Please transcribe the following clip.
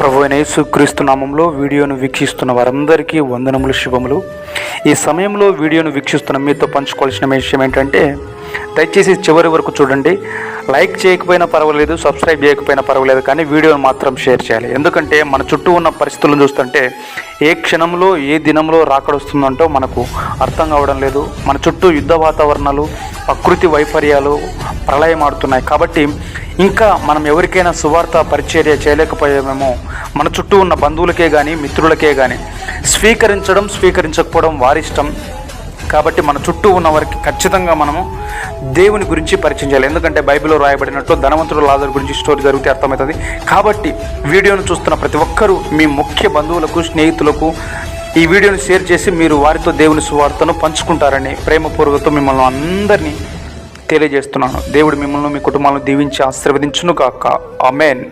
ప్రభువైన యేసుక్రీస్తు నామంలో వీడియోను వీక్షిస్తున్న వారందరికీ వందనములు, శుభములు. ఈ సమయంలో వీడియోను వీక్షిస్తున్న మీతో పంచుకోవాల్సిన విషయం ఏంటంటే, దయచేసి చివరి వరకు చూడండి. లైక్ చేయకపోయినా పర్వాలేదు, సబ్స్క్రైబ్ చేయకపోయినా పర్వాలేదు, కానీ వీడియోను మాత్రం షేర్ చేయాలి. ఎందుకంటే మన చుట్టూ ఉన్న పరిస్థితులను చూస్తుంటే ఏ క్షణంలో ఏ దినంలో రాకడొస్తుందంటో మనకు అర్థం కావడం లేదు. మన చుట్టూ యుద్ధ వాతావరణాలు, ప్రకృతి వైపర్యాలు ప్రళయం ఆడుతున్నాయి. కాబట్టి ఇంకా మనం ఎవరికైనా సువార్త పరిచర్య చేయలేకపోయామేమో. మన చుట్టూ ఉన్న బంధువులకే కానీ మిత్రులకే కానీ స్వీకరించకపోవడం వారిష్టం. కాబట్టి మన చుట్టూ ఉన్న వారికి ఖచ్చితంగా మనము దేవుని గురించి పరిచయం చేయాలి. ఎందుకంటే బైబిల్లో రాయబడినట్లు ధనవంతుడు లాజరు గురించి స్టోరీ జరిగితే అర్థమవుతుంది. కాబట్టి వీడియోను చూస్తున్న ప్రతి ఒక్కరూ మీ ముఖ్య బంధువులకు, స్నేహితులకు ఈ వీడియోని షేర్ చేసి మీరు వారితో దేవుని సువార్తను పంచుకుంటారని ప్రేమపూర్వకంతో మిమ్మల్ని అందరినీ తెలియజేస్తున్నాను. దేవుడు మిమ్మల్ని, మీ కుటుంబాలను దీవించి ఆశీర్వదించును గాక. ఆమేన్.